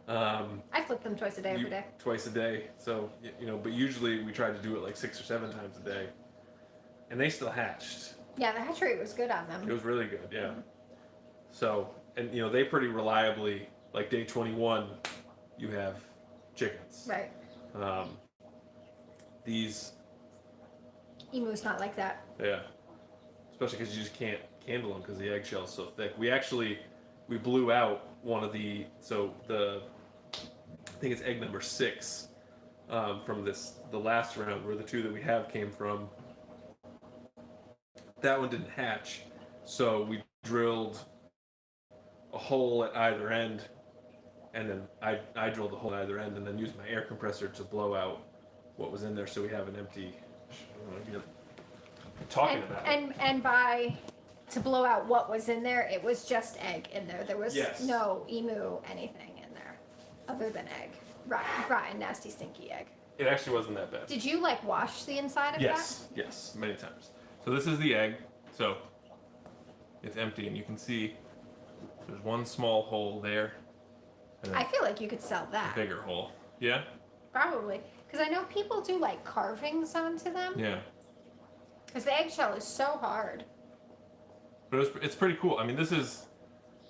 I flip them twice a day every day.
Twice a day. So you know, but usually we try to do it like 6 or 7 times a day, and they still hatched.
Yeah, the hatch rate was good on them.
It was really good. Yeah. So and you know they pretty reliably like day 21, you have chickens.
Right.
These.
Emu's not like that.
Yeah. Especially because you just can't candle them because the eggshell's so thick. We blew out one of the I think it's egg number 6 from the last round where the 2 that we have came from. That one didn't hatch, so we drilled a hole at either end, and then I drilled a hole at either end, and then used my air compressor to blow out what was in there, so we have an empty. Talking about it.
And by to blow out what was in there, it was just egg in there. There was
Yes.
no emu anything in there other than egg. Rotten, nasty, stinky egg.
It actually wasn't that bad.
Did you like wash the inside of
Yes, many times. So this is the egg. So it's empty, and you can see there's one small hole there, and
that? I feel like you could sell
a
that.
bigger hole. Yeah.
Probably. Because I know people do like carvings onto them.
Yeah.
Because the eggshell is so hard.
But it's pretty cool. I mean, this is,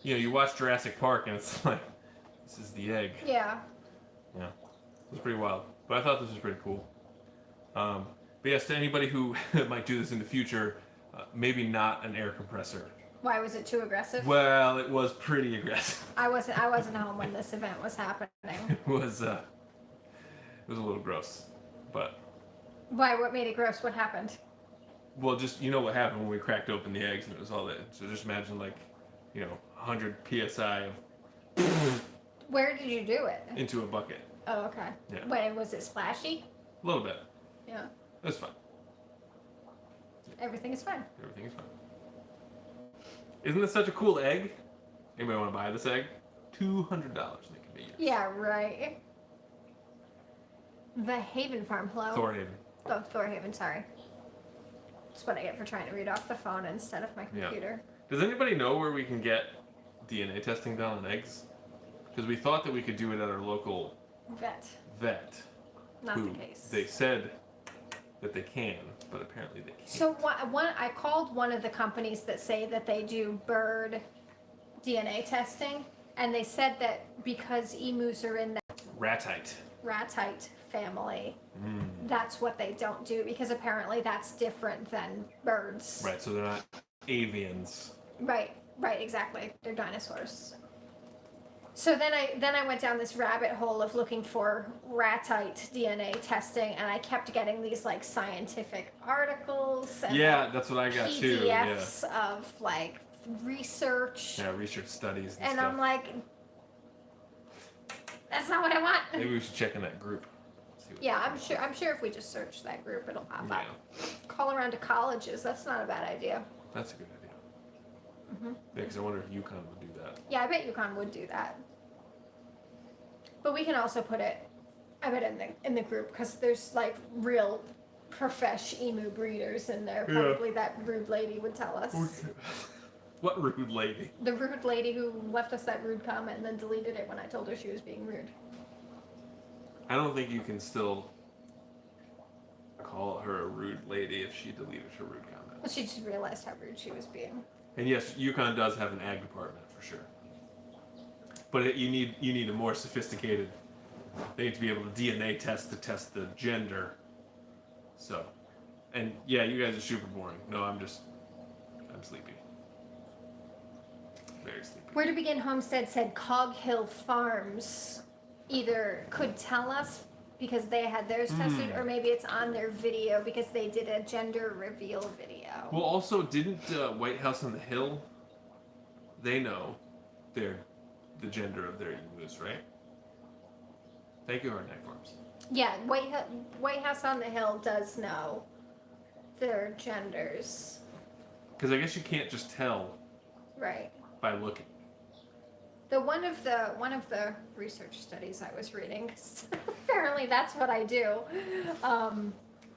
you know, you watch Jurassic Park, and it's like, this is the egg.
Yeah.
Yeah. It's pretty wild. But I thought this was pretty cool. But yes, to anybody who might do this in the future, maybe not an air compressor.
Why was it too aggressive?
Well, it was pretty aggressive.
I wasn't home when this event was happening.
It was a little gross, but
Why? What made it gross? What happened?
well, just you know what happened when we cracked open the eggs and it was all that. So just imagine like, you know, 100 psi of
Where did you do it?
into a bucket.
Oh, okay.
Yeah.
Wait, was it splashy?
A little bit.
Yeah.
That's fine.
Everything is fine.
Everything is fine. Isn't this such a cool egg? Anybody want to buy this egg? $200 and it can be yours.
Yeah, right. The Haven Farm, hello?
Thorhaven.
Oh, Thorhaven, sorry. That's what I get for trying to read off the phone instead of my
Yeah.
computer.
Does anybody know where we can get DNA testing done on eggs? Because we thought that we could do it at our local vet.
Not
who
the case.
They said that they can, but apparently they can't.
So I called one of the companies that say that they do bird DNA testing, and they said that because emus are in that ratite family, that's what they don't do, because apparently that's different than birds.
Right, so they're not avians.
Right, exactly. They're dinosaurs. So then I went down this rabbit hole of looking for ratite DNA testing, and I kept getting these like scientific articles and
Yeah, that's what I got too. Yeah.
PDFs of like research.
Yeah, research studies and
And
stuff.
I'm like, that's not what I want.
Maybe we should check in that group. See what
Yeah, I'm sure if we just search that group, it'll pop up. Call around to colleges. That's not a bad idea.
That's a good idea. Yeah, because I wonder if UConn would do that.
Yeah, I bet UConn would do that. But we can also put it, I bet, in the group, because there's like real profesh emu breeders in there.
Yeah.
Probably that rude lady would tell us.
What rude lady?
The rude lady who left us that rude comment and then deleted it when I told her she was being rude.
I don't think you can still call her a rude lady if she deleted her rude comment.
Well, she just realized how rude she was being.
And yes, UConn does have an ag department for sure. But you need a more sophisticated. They need to be able to DNA test to test the gender. So, and yeah, you guys are super boring. No, I'm sleepy. Very sleepy.
Where to Begin Homestead said Cog Hill Farms either could tell us because they had theirs tested, or maybe it's on their video because they did a gender reveal video.
Well, also, didn't White House on the Hill? They know the gender of their emus, right? Thank you, Hardneck Farms.
Yeah, White House on the Hill does know their genders.
Because I guess you can't just tell
Right.
by looking.
One of the research studies I was reading, 'cause apparently that's what I do,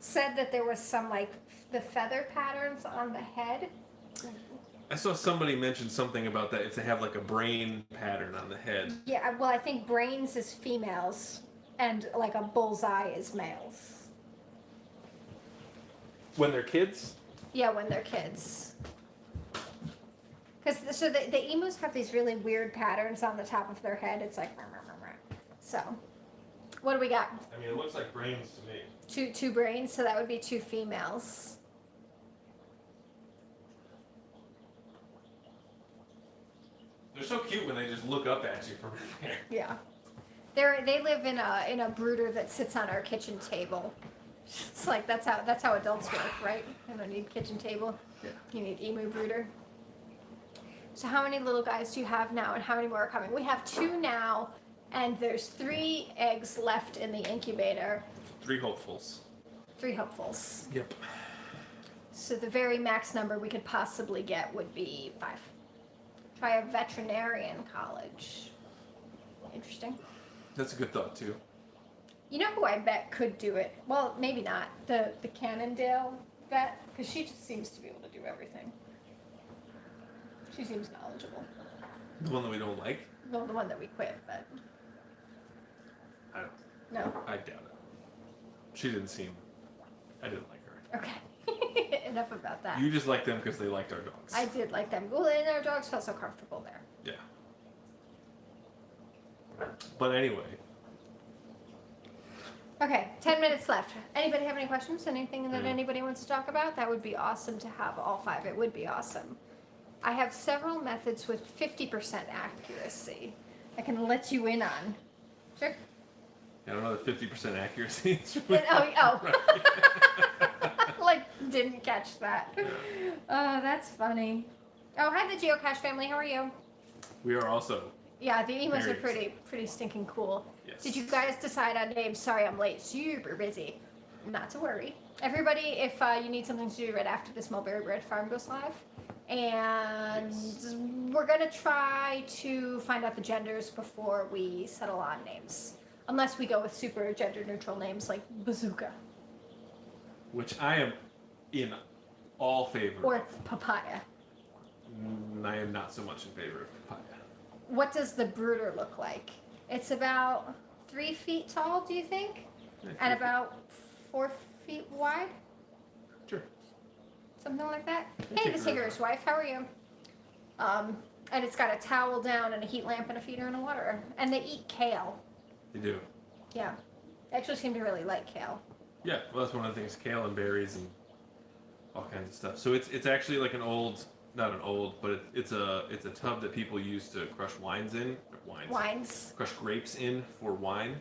said that there was some like the feather patterns on the head.
I saw somebody mention something about that if they have like a brain pattern on the head.
Yeah, well, I think brains is females and like a bullseye is males.
When they're kids?
Yeah, when they're kids. Because the emus have these really weird patterns on the top of their head. It's like, rah, rah, rah, rah. So, what do we got?
I mean, it looks like brains to me.
Two brains, so that would be two females.
They're so cute when they just look up at you from there.
Yeah, they live in a brooder that sits on our kitchen table. It's like that's how adults work, right? You don't need kitchen table.
Yeah.
You need emu brooder. So how many little guys do you have now, and how many more are coming? We have 2 now, and there's 3 eggs left in the incubator.
3 hopefuls.
3 hopefuls.
Yep.
So the very max number we could possibly get would be 5. Try a veterinarian college. Interesting.
That's a good thought too.
You know who I bet could do it? Well, maybe not. The Cannondale vet, because she just seems to be able to do everything. She seems knowledgeable.
The one that we don't like?
Well, the one that we quit, but
I don't.
no.
I doubt it. She didn't seem. I didn't like her.
Okay. Enough about that.
You just liked them because they liked our dogs.
I did like them. Well, and our dogs felt so comfortable there.
Yeah. But anyway.
Okay, 10 minutes left. Anybody have any questions? Anything that anybody wants to talk about? That would be awesome to have all 5. It would be awesome. I have several methods with 50% accuracy I can let you in on. Sure.
I don't know the 50% accuracy.
Oh. Like, didn't catch that. Oh, that's funny. Oh, hi, the Geocache family. How are you?
We are also.
Yeah, the emus are
Very
pretty stinking cool.
Yes.
Did you guys decide on names? Sorry, I'm late. Super busy. Not to worry. Everybody, if you need something to do right after this Mulberry Bread Farm goes live, and we're gonna try to find out the genders before we settle on names, unless we go with super gender neutral names like Bazooka
Which I am in all favor.
or Papaya.
and I am not so much in favor of papaya.
What does the brooder look like? It's about 3 feet tall, do you think?
Yeah,
And about 4 feet wide?
Sure.
Something like that?
Yeah,
Hey, the
tinkerer's
tinkerer's wife, how are you? And it's got a towel down and a heat lamp and a feeder and a water. And they eat kale.
They do.
Yeah. They actually seem to really like kale.
Yeah, well, that's one of the things, kale and berries and all kinds of stuff. So it's actually like but it's a tub that people use to crush
Wines.
crush grapes in for wine.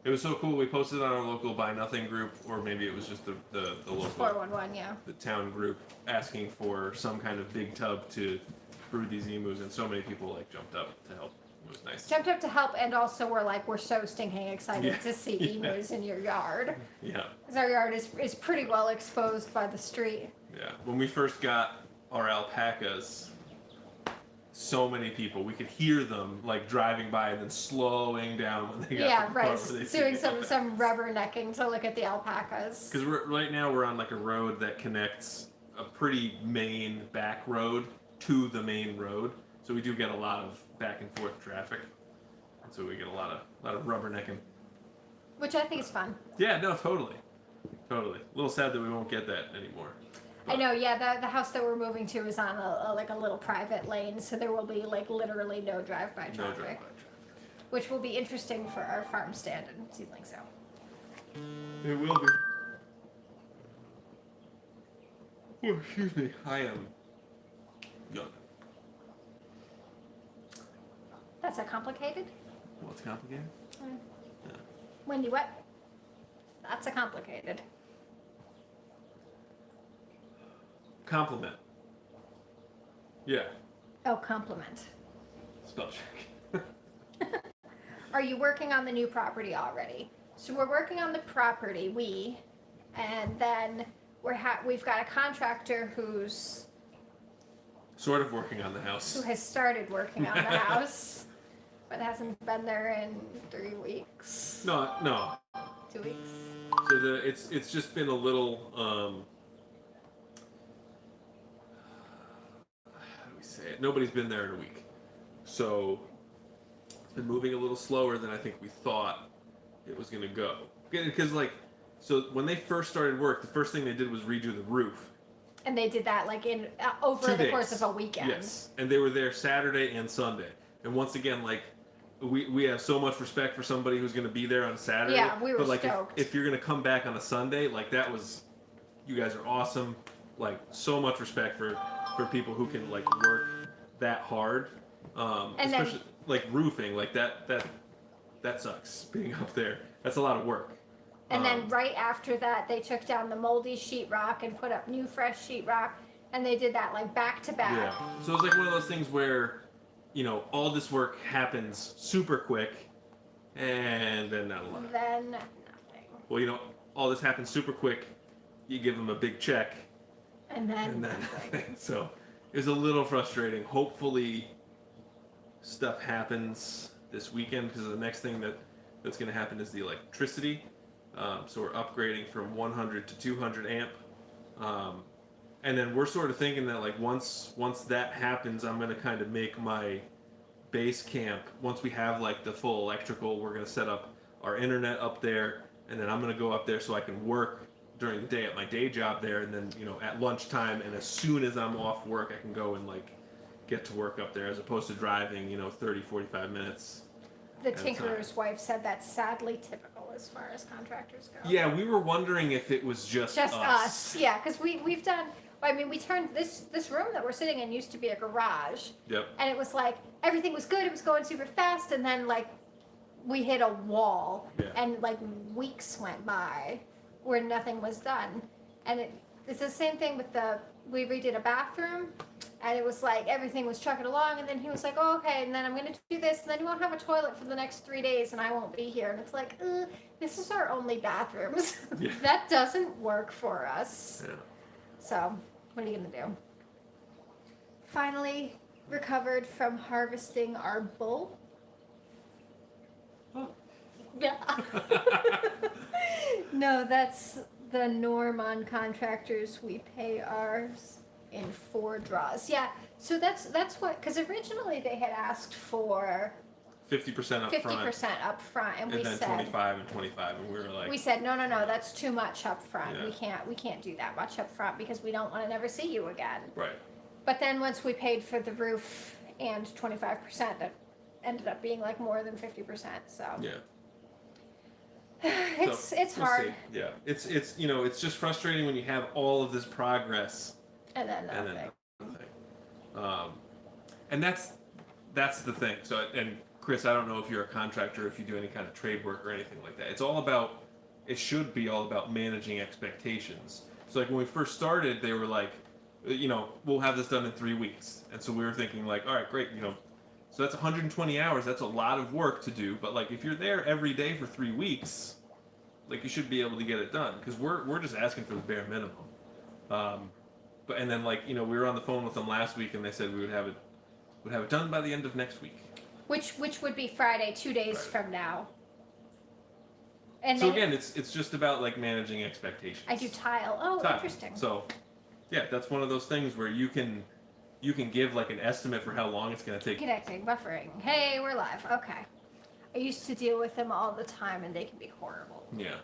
It was so cool. We posted it on our local Buy Nothing group, or maybe it was just the local
411, yeah.
the town group asking for some kind of big tub to brew these emus, and so many people like jumped up to help. It was nice.
Jumped up to help, and also we're so stinking excited
Yeah.
to see
Yeah.
emus in your yard.
Yeah,
Because our yard is pretty well exposed by the street.
yeah. When we first got our alpacas, so many people, we could hear them like driving by and then slowing down when they got
Yeah,
to the
right.
part where they see
Doing
the
some rubbernecking to look at the alpacas.
Because right now we're on like a road that connects a pretty main back road to the main road, so we do get a lot of back and forth traffic, and so we get a lot of rubbernecking.
Which I think is fun.
Yeah, no, totally. A little sad that we won't get that anymore.
I know, yeah, the house that we're moving to is on a little private lane, so there will be like literally no drive-by
No
traffic.
drive-by traffic.
Which will be interesting for our farm stand and seedlings out.
It will be. Oh, excuse me. I am young.
That's a complicated?
What's complicated?
Wendy, what? That's a complicated.
Compliment. Yeah.
Oh, compliment.
Spell check.
Are you working on the new property already? So we're working on the property, and then we've got a contractor who's
Sort of working on the house.
who has started working on the house, but hasn't been there in 3 weeks,
No.
2 weeks.
So it's just been a little how do we say it? Nobody's been there in a week, so it's been moving a little slower than I think we thought it was gonna go. Because so when they first started work, the first thing they did was redo the roof.
And they did that like in over
2
the
days.
course of a weekend.
Yes, and they were there Saturday and Sunday. And once again, like we have so much respect for somebody who's going to be there on Saturday.
Yeah, we were
but like
stoked.
if you're going to come back on a Sunday, like that was, you guys are awesome. Like so much respect for people who can like work that hard.
And then-
especially like roofing, like that sucks being up there. That's a lot of work.
And then right after that, they took down the moldy sheetrock and put up new fresh sheetrock, and they did that like back to back.
Yeah. So it's like one of those things where, all this work happens super quick, and then not a lot.
Then nothing.
Well, all this happens super quick. You give them a big check,
And then
and then
nothing.
nothing. So it was a little frustrating. Hopefully, stuff happens this weekend, because the next thing that's going to happen is the electricity. So we're upgrading from 100 to 200 amp. And then we're sort of thinking that like once that happens, I'm going to kind of make my base camp. Once we have like the full electrical, we're going to set up our internet up there, and then I'm going to go up there so I can work during the day at my day job there, and then at lunchtime, and as soon as I'm off work, I can go and like get to work up there, as opposed to driving 30, 45 minutes.
The
at a time.
tinkerer's wife said that's sadly typical as far as contractors go.
Yeah, we were wondering if it was just
us. Yeah, because we've done. I mean, we turned this room that we're sitting in used to be a garage,
Yep.
and it was like everything was good. It was going super fast, and then like we hit a wall,
Yeah.
and like weeks went by where nothing was done. And it's the same thing with we redid a bathroom, and it was like everything was chugging along, and then he was like, oh, okay, and then I'm gonna do this, and then you won't have a toilet for the next 3 days, and I won't be here. And it's like, this is our only bathrooms.
Yeah.
That doesn't work for us.
Yeah.
So, what are you gonna do? Finally recovered from harvesting our bull.
Oh.
Yeah. No, that's the norm on contractors. We pay ours in 4 draws. Yeah, so that's what, because originally they had asked for
50% up front.
50% up front, and
And
we
then
said
25 and 25, and we were like,
we said no, that's too much up front.
Yeah.
We can't do that much up front because we don't want to never see you again.
right.
But then once we paid for the roof and 25%, that ended up being like more than 50%. So
Yeah.
it's
So,
it's
we'll
hard.
see. Yeah. It's it's just frustrating when you have all of this progress
And then
and
nothing.
then nothing. And that's the thing. So, and Chris, I don't know if you're a contractor, if you do any kind of trade work or anything like that. It should be all about managing expectations. So like when we first started, they were like, we'll have this done in 3 weeks. And so we were thinking like, all right, great, so that's 120 hours. That's a lot of work to do. But like if you're there every day for 3 weeks, like you should be able to get it done because we're just asking for the bare minimum. And then like we were on the phone with them last week and they said we would have it done by the end of next week.
Which would be Friday, 2 days
Right.
from now. And
So
then
again, it's just about like managing expectations.
I do tile. Oh,
Tile.
interesting.
So, yeah, that's one of those things where you can give like an estimate for how long it's going to take.
Connecting, buffering. Hey, we're live. Okay. I used to deal with them all the time, and they can be horrible.
Yeah.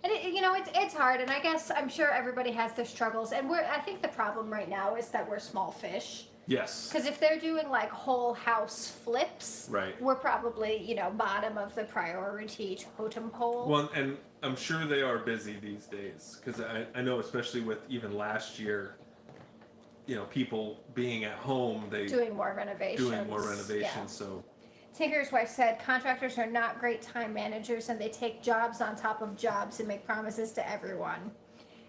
And it's hard, and I guess I'm sure everybody has their struggles. And I think the problem right now is that we're small fish.
Yes.
Because if they're doing like whole house flips,
Right.
we're probably bottom of the priority totem pole.
Well, and I'm sure they are busy these days because I know, especially with even last year, people being at home,
doing more renovations. Yeah.
So.
Tinker's wife said contractors are not great time managers and they take jobs on top of jobs and make promises to everyone.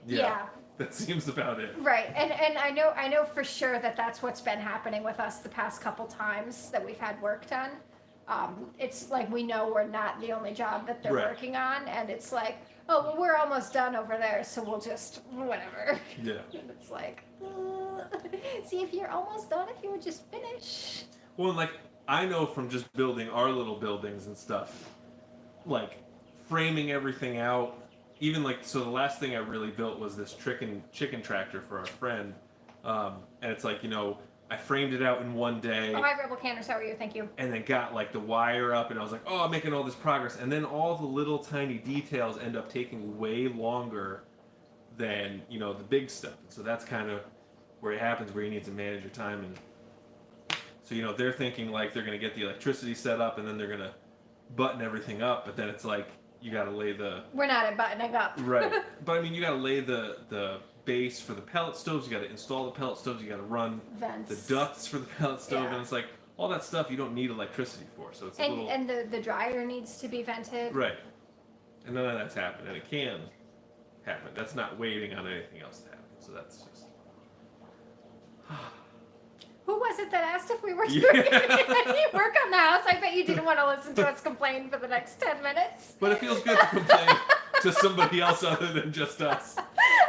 Yeah.
That seems about it.
Right, and I know for sure that that's what's been happening with us the past couple times that we've had work done. It's like we know we're not the only job that they're
Right.
working on, and it's like, oh, well, we're almost done over there, so we'll just whatever.
Yeah.
And it's like, see, if you're almost done, if you would just finish.
Well, and like I know from just building our little buildings and stuff, like framing everything out. Even like, so the last thing I really built was this chicken tractor for our friend. And it's like, I framed it out in one day.
Oh, hi, Rebel Canners, how are you? Thank you.
And then got like the wire up and I was like, oh, I'm making all this progress. And then all the little tiny details end up taking way longer than, the big stuff. And so that's kind of where it happens, where you need to manage your time. And so, they're thinking like they're going to get the electricity set up and then they're going to button everything up. But then it's like, you got to lay the...
We're not at buttoning up.
Right. But I mean, you got to lay the base for the pellet stoves. You got to install the pellet stoves. You got to run
Vents.
the ducts for the pellet stove.
Yeah.
And it's like, all that stuff you don't need electricity for. So it's a little...
And the dryer needs to be vented.
Right. And none of that's happened. And it can happen. That's not waiting on anything else to happen. So that's just...
Who was it that asked if we were doing any work on the house? I bet you didn't want to listen to us complain for the next 10 minutes.
But it feels good to complain to somebody else other than just us.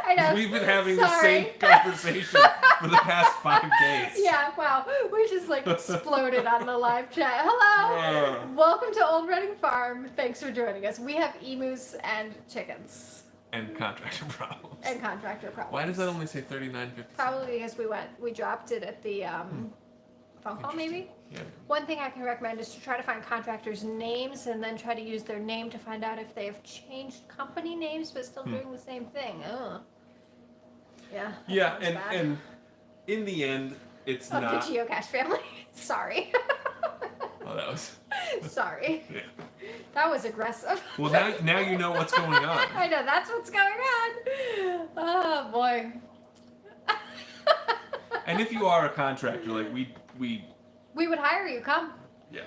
I know.
We've been having
Sorry.
the same conversation for the past 5 days.
Yeah, wow. We just like exploded on the live chat. Hello. Welcome to Old Reading Farm. Thanks for joining us. We have emus and chickens.
And contractor problems.
And contractor problems.
Why does that only say 39.50?
Probably because we dropped it at the phone call maybe?
Yeah.
One thing I can recommend is to try to find contractors' names and then try to use their name to find out if they have changed company names but still doing the same thing. Ugh. Yeah. that
Yeah,
sounds
and
bad.
and in the end, it's
Of
not.
the geocache family. Sorry.
Oh, that was.
Sorry.
Yeah.
That was aggressive.
Well, now you know what's going on.
I know, that's what's going on. Oh, boy.
And if you are a contractor, like we
We would hire you, come.
yeah.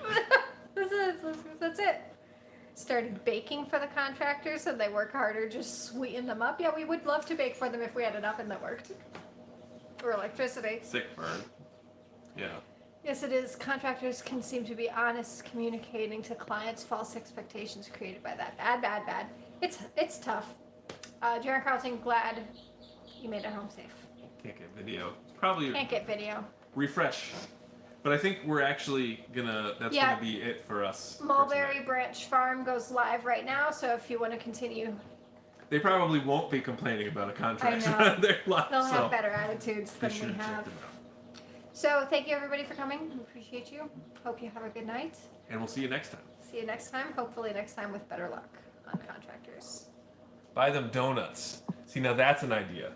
That's it. Started baking for the contractors so they work harder, just sweeten them up. Yeah, we would love to bake for them if we had an oven that worked. Or electricity.
Sick burn. Yeah.
Yes, it is. Contractors can seem to be honest, communicating to clients false expectations created by that. Bad. It's tough. Jaron Carlton, glad you made it home safe.
Can't get video. It's probably
Can't get video.
refresh. But I think we're actually that's
Yeah.
gonna be it for us. for
Mulberry
tonight.
Branch Farm goes live right now, so if you want to continue
they probably won't be complaining about a contract
I know.
on their lot.
They'll
so
have better attitudes
they
than
should
we
have checked
have.
them out.
So thank you everybody for coming. We appreciate you. Hope you have a good night.
And we'll see you next time.
See you next time. Hopefully next time with better luck on contractors.
Buy them donuts. See, now that's an idea.